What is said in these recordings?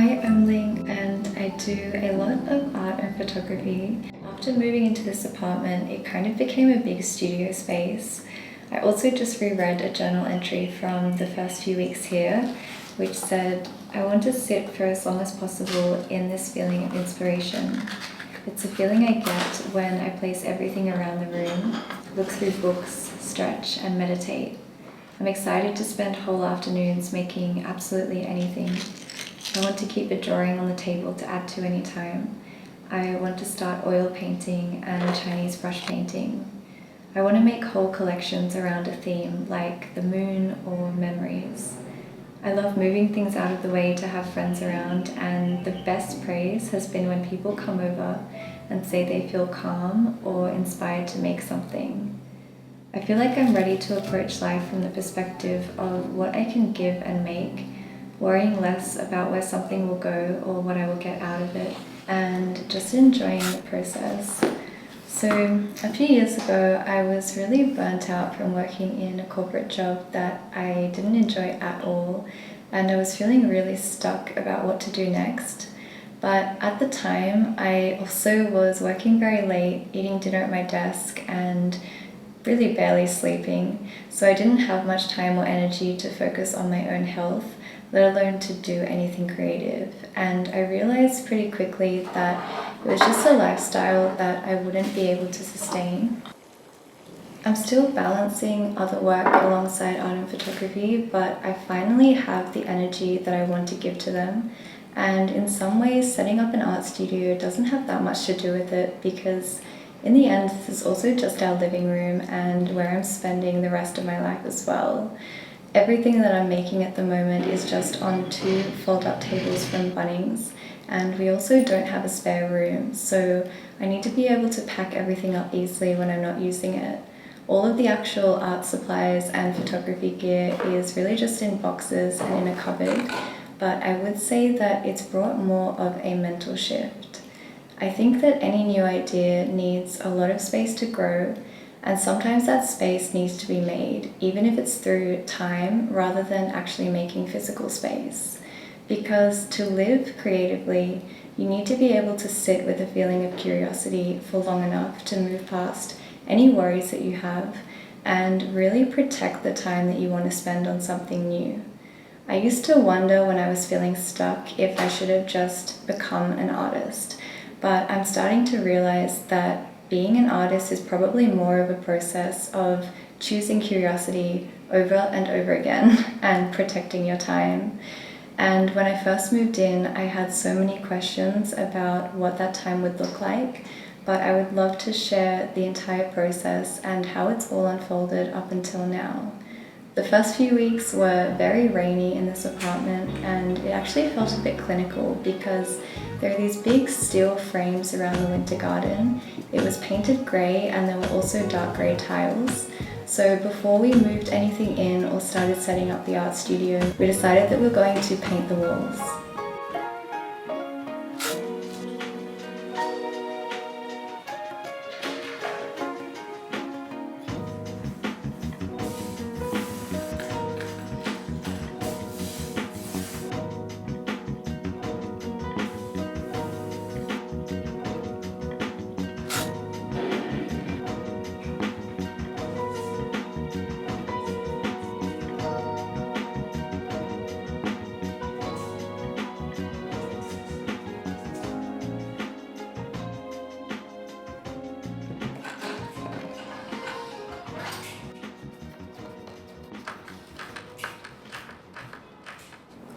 Hi, I'm Ling and I do a lot of art and photography. After moving into this apartment, it kind of became a big studio space. I also just reread a journal entry from the first few weeks here, which said, I want to sit for as long as possible in this feeling of inspiration. It's a feeling I get when I place everything around the room, look through books, stretch and meditate. I'm excited to spend whole afternoons making absolutely anything. I want to keep a drawing on the table to add to any time. I want to start oil painting and Chinese brush painting. I want to make whole collections around a theme like the moon or memories. I love moving things out of the way to have friends around, and the best praise has been when people come over and say they feel calm or inspired to make something. I feel like I'm ready to approach life from the perspective of what I can give and make, worrying less about where something will go or what I will get out of it, and just enjoying the process. So a few years ago, I was really burnt out from working in a corporate job that I didn't enjoy at all, and I was feeling really stuck about what to do next. But at the time, I also was working very late, eating dinner at my desk, and really barely sleeping, so I didn't have much time or energy to focus on my own health, let alone to do anything creative. And I realized pretty quickly that it was just a lifestyle that I wouldn't be able to sustain. I'm still balancing other work alongside art and photography, but I finally have the energy that I want to give to them. And in some ways, setting up an art studio doesn't have that much to do with it, because in the end, this is also just our living room and where I'm spending the rest of my life as well. Everything that I'm making at the moment is just on 2 fold-up tables from Bunnings, and we also don't have a spare room, so I need to be able to pack everything up easily when I'm not using it. All of the actual art supplies and photography gear is really just in boxes and in a cupboard, but I would say that it's brought more of a mental shift. I think that any new idea needs a lot of space to grow, and sometimes that space needs to be made, even if it's through time rather than actually making physical space. Because to live creatively, you need to be able to sit with a feeling of curiosity for long enough to move past any worries that you have and really protect the time that you want to spend on something new. I used to wonder when I was feeling stuck if I should have just become an artist. But I'm starting to realize that being an artist is probably more of a process of choosing curiosity over and over again and protecting your time. And when I first moved in, I had so many questions about what that time would look like, but I would love to share the entire process and how it's all unfolded up until now. The first few weeks were very rainy in this apartment, and it actually felt a bit clinical because there are these big steel frames around the winter garden. It was painted grey and there were also dark grey tiles. So before we moved anything in or started setting up the art studio, we decided that we were going to paint the walls.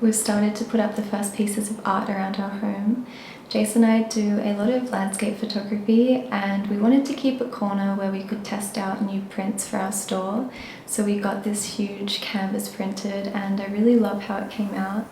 We've started to put up the first pieces of art around our home. Jason and I do a lot of landscape photography, and we wanted to keep a corner where we could test out new prints for our store. So we got this huge canvas printed, and I really love how it came out.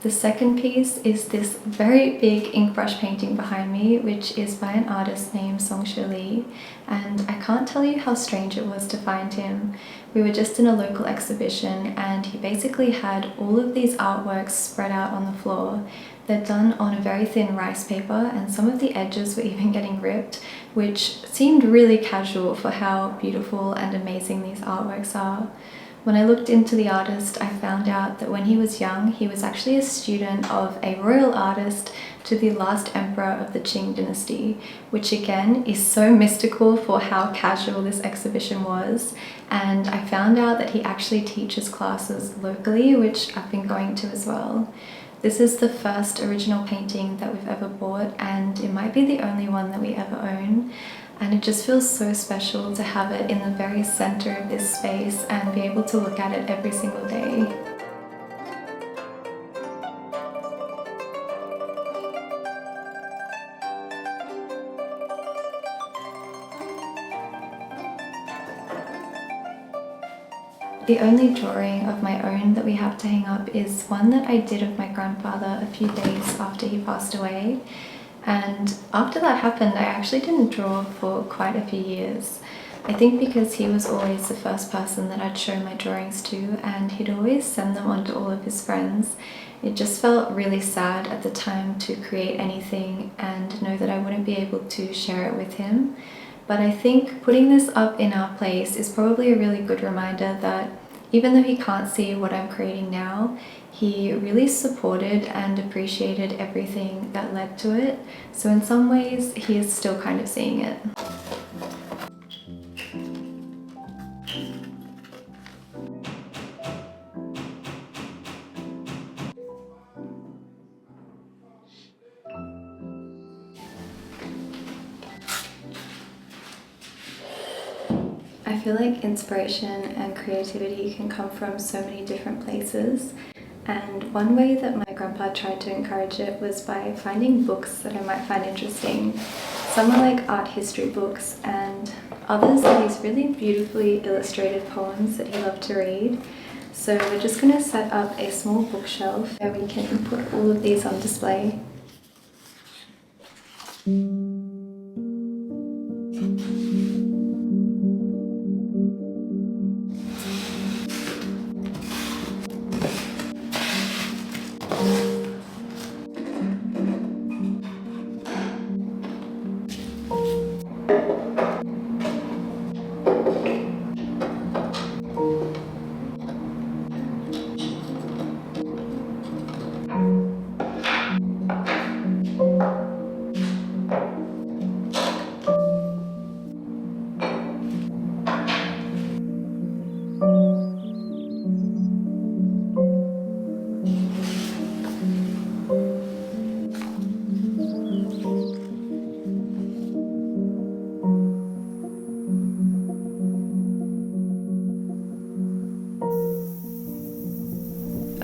The second piece is this very big ink brush painting behind me, which is by an artist named YULI, and I can't tell you how strange it was to find him. We were just in a local exhibition and he basically had all of these artworks spread out on the floor. They're done on a very thin rice paper and some of the edges were even getting ripped, which seemed really casual for how beautiful and amazing these artworks are. When I looked into the artist, I found out that when he was young, he was actually a student of a royal artist to the last emperor of the Qing dynasty, which again is so mystical for how casual this exhibition was. And I found out that he actually teaches classes locally, which I've been going to as well. This is the first original painting that we've ever bought, and it might be the only one that we ever own. And it just feels so special to have it in the very center of this space and be able to look at it every single day. The only drawing of my own that we have to hang up is one that I did of my grandfather a few days after he passed away. And after that happened, I actually didn't draw for quite a few years. I think because he was always the first person that I'd show my drawings to, and he'd always send them on to all of his friends. It just felt really sad at the time to create anything and know that I wouldn't be able to share it with him. But I think putting this up in our place is probably a really good reminder that even though he can't see what I'm creating now, he really supported and appreciated everything that led to it. So in some ways, he is still kind of seeing it. I feel like inspiration and creativity can come from so many different places. And one way that my grandpa tried to encourage it was by finding books that I might find interesting. Some are like art history books and others are these really beautifully illustrated poems that he loved to read. So we're just going to set up a small bookshelf where we can put all of these on display.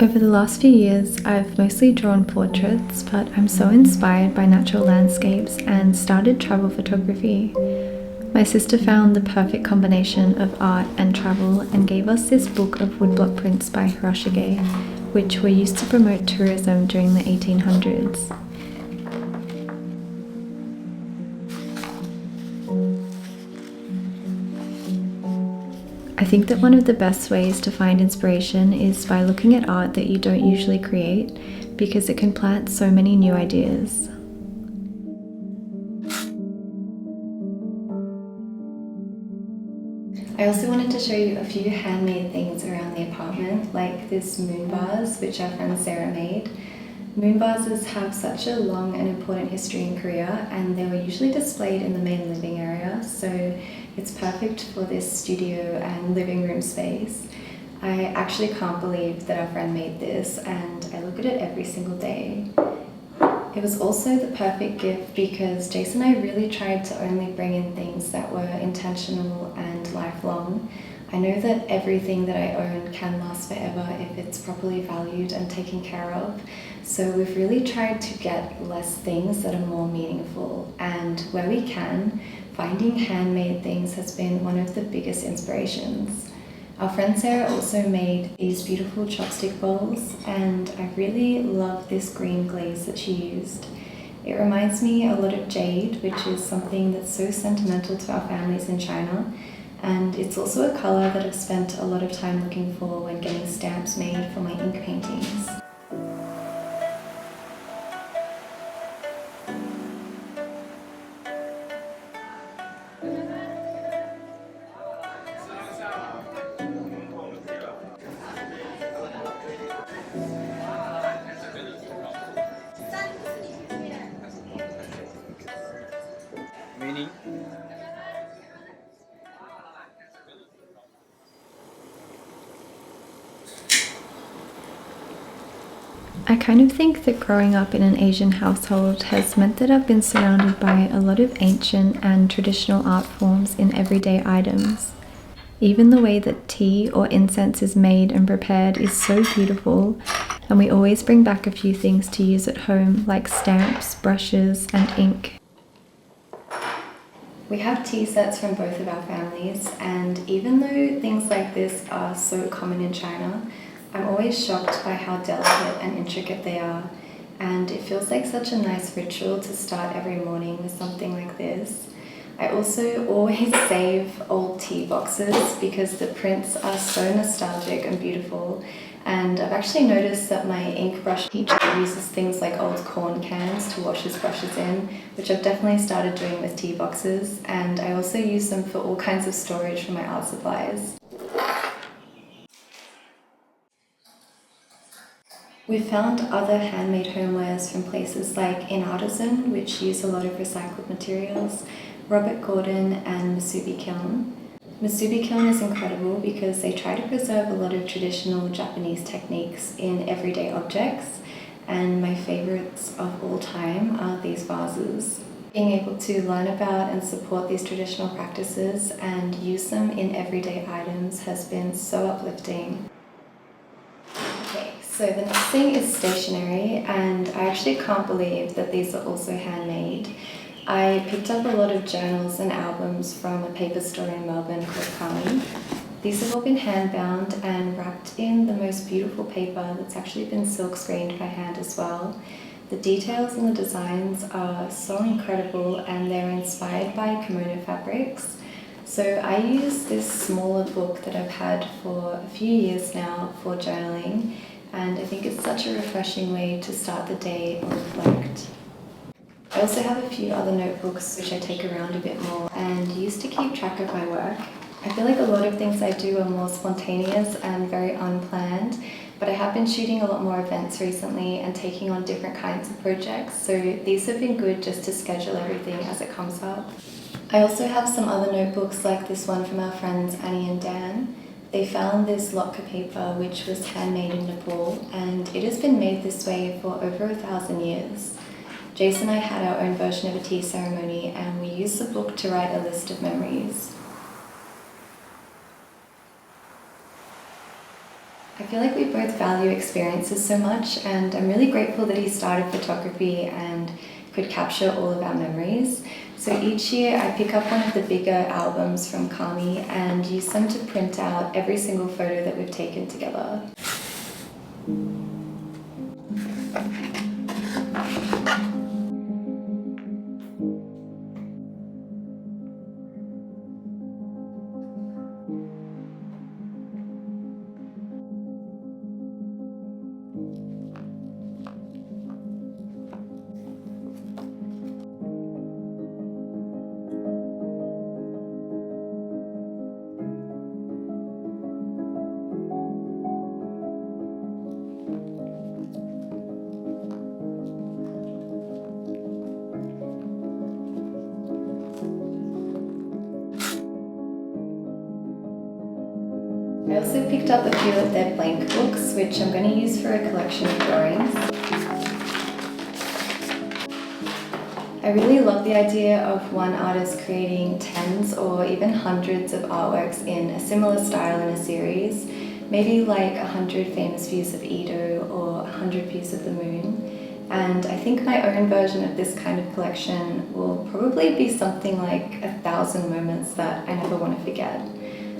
Over the last few years, I've mostly drawn portraits, but I'm so inspired by natural landscapes and started travel photography. My sister found the perfect combination of art and travel and gave us this book of woodblock prints by Hiroshige, which were used to promote tourism during the 1800s. I think that one of the best ways to find inspiration is by looking at art that you don't usually create, because it can plant so many new ideas. I also wanted to show you a few handmade things around the apartment, like this moon vase, which our friend Sarah made. Moon vases have such a long and important history in Korea, and they were usually displayed in the main living area, so it's perfect for this studio and living room space. I actually can't believe that our friend made this, and I look at it every single day. It was also the perfect gift because Jason and I really tried to only bring in things that were intentional and lifelong. I know that everything that I own can last forever if it's properly valued and taken care of. So we've really tried to get less things that are more meaningful, and where we can, finding handmade things has been one of the biggest inspirations. Our friend Sarah also made these beautiful chopstick bowls, and I really love this green glaze that she used. It reminds me a lot of jade, which is something that's so sentimental to our families in China, and it's also a colour that I've spent a lot of time looking for when getting stamps made for my ink paintings. I kind of think that growing up in an Asian household has meant that I've been surrounded by a lot of ancient and traditional art forms in everyday items. Even the way that tea or incense is made and prepared is so beautiful, and we always bring back a few things to use at home, like stamps, brushes, and ink. We have tea sets from both of our families, and even though things like this are so common in China, I'm always shocked by how delicate and intricate they are, and it feels like such a nice ritual to start every morning with something like this. I also always save old tea boxes because the prints are so nostalgic and beautiful, and I've actually noticed that my ink brush teacher uses things like old corn cans to wash his brushes in, which I've definitely started doing with tea boxes, and I also use them for all kinds of storage for my art supplies. We've found other handmade homewares from places like In Artisan, which use a lot of recycled materials, Robert Gordon, and Musubi KILN. Musubi KILN is incredible because they try to preserve a lot of traditional Japanese techniques in everyday objects, and my favorites of all time are these vases. Being able to learn about and support these traditional practices and use them in everyday items has been so uplifting. So the next thing is stationery, and I actually can't believe that these are also handmade. I picked up a lot of journals and albums from a paper store in Melbourne called KILN. These have all been hand bound and wrapped in the most beautiful paper that's actually been silk screened by hand as well. The details and the designs are so incredible, and they're inspired by kimono fabrics. So I use this smaller book that I've had for a few years now for journaling, and I think it's such a refreshing way to start the day or reflect. I also have a few other notebooks which I take around a bit more and use to keep track of my work. I feel like a lot of things I do are more spontaneous and very unplanned, but I have been shooting a lot more events recently and taking on different kinds of projects, so these have been good just to schedule everything as it comes up. I also have some other notebooks like this one from our friends Annie and Dan. They found this lotka paper which was handmade in Nepal, and it has been made this way for over 1,000 years. Jason and I had our own version of a tea ceremony, and we used the book to write a list of memories. I feel like we both value experiences so much, and I'm really grateful that he started photography and could capture all of our memories. So each year I pick up one of the bigger albums from Kami and use them to print out every single photo that we've taken together. I also picked up a few of their blank books, which I'm going to use for a collection of drawings. I really love the idea of one artist creating tens or even hundreds of artworks in a similar style in a series, maybe like 100 famous views of Edo or 100 views of the moon. And I think my own version of this kind of collection will probably be something like 1,000 moments that I never want to forget.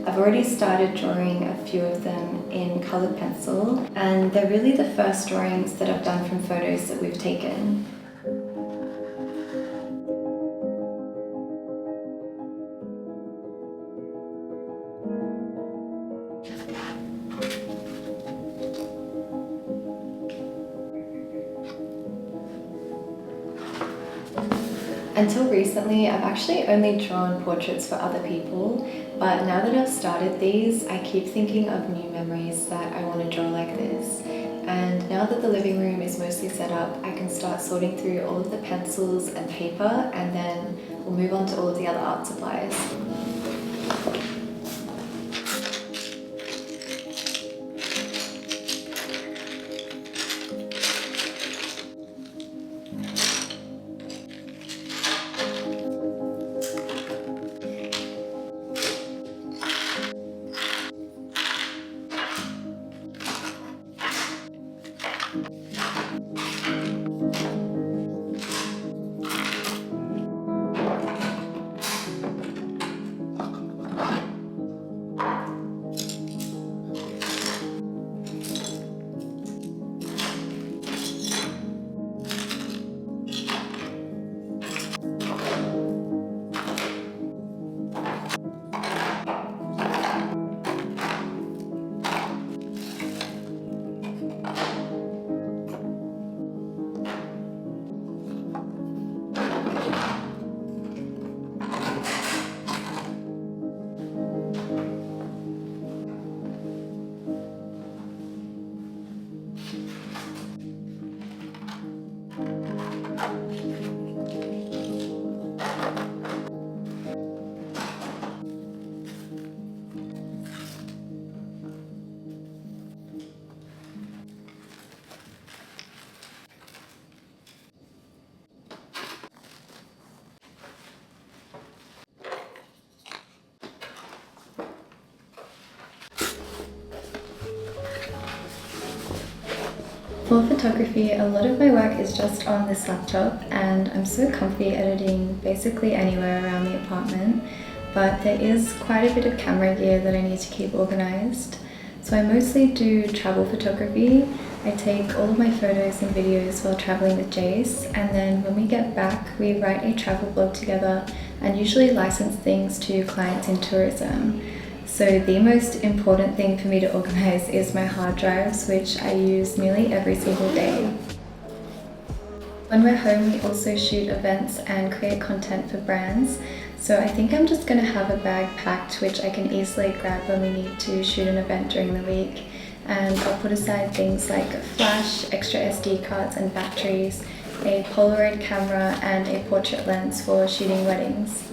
I've already started drawing a few of them in coloured pencil, and they're really the first drawings that I've done from photos that we've taken. Until recently, I've actually only drawn portraits for other people, but now that I've started these, I keep thinking of new memories that I want to draw like this. And now that the living room is mostly set up, I can start sorting through all of the pencils and paper, and then we'll move on to all of the other art supplies. For photography, a lot of my work is just on this laptop, and I'm so comfy editing basically anywhere around the apartment, but there is quite a bit of camera gear that I need to keep organized. So I mostly do travel photography. I take all of my photos and videos while traveling with Jace, and then when we get back, we write a travel blog together and usually license things to clients in tourism. So the most important thing for me to organize is my hard drives, which I use nearly every single day. When we're home, we also shoot events and create content for brands. So I think I'm just going to have a bag packed which I can easily grab when we need to shoot an event during the week. And I'll put aside things like a flash, extra SD cards and batteries, a Polaroid camera and a portrait lens for shooting weddings.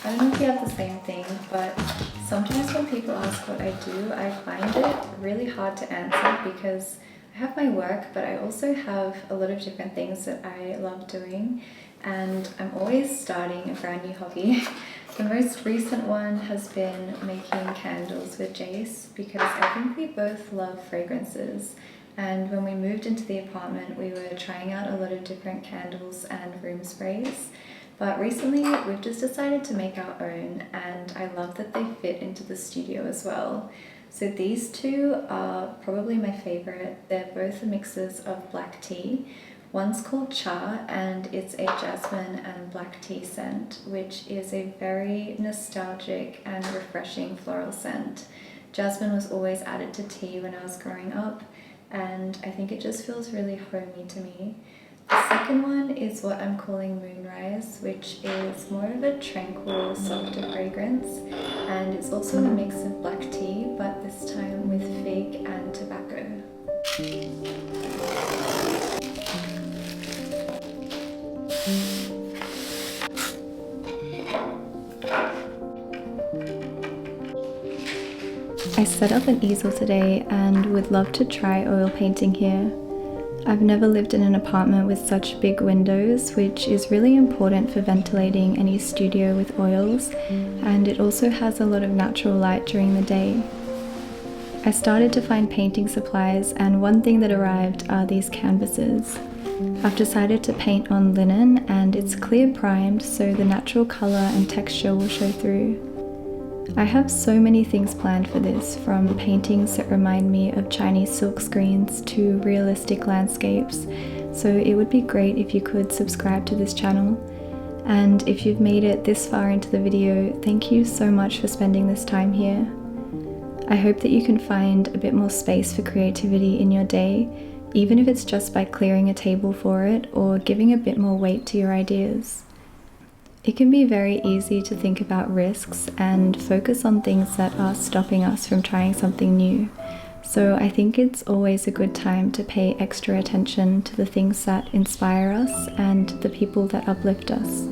I don't know if you have the same thing, but sometimes when people ask what I do, I find it really hard to answer because I have my work, but I also have a lot of different things that I love doing, and I'm always starting a brand new hobby. The most recent one has been making candles with Jace because I think we both love fragrances. And when we moved into the apartment, we were trying out a lot of different candles and room sprays. But recently, we've just decided to make our own, and I love that they fit into the studio as well. So these two are probably my favorite. They're both mixes of black tea. One's called Cha, and it's a jasmine and black tea scent, which is a very nostalgic and refreshing floral scent. Jasmine was always added to tea when I was growing up, and I think it just feels really homey to me. The second one is what I'm calling Moonrise, which is more of a tranquil, softer fragrance, and it's also a mix of black tea, but this time with fig and tobacco. I set up an easel today and would love to try oil painting here. I've never lived in an apartment with such big windows, which is really important for ventilating any studio with oils, and it also has a lot of natural light during the day. I started to find painting supplies, and one thing that arrived are these canvases. I've decided to paint on linen, and it's clear primed so the natural colour and texture will show through. I have so many things planned for this, from paintings that remind me of Chinese silk screens to realistic landscapes, so it would be great if you could subscribe to this channel. And if you've made it this far into the video, thank you so much for spending this time here. I hope that you can find a bit more space for creativity in your day, even if it's just by clearing a table for it or giving a bit more weight to your ideas. It can be very easy to think about risks and focus on things that are stopping us from trying something new. So I think it's always a good time to pay extra attention to the things that inspire us and the people that uplift us.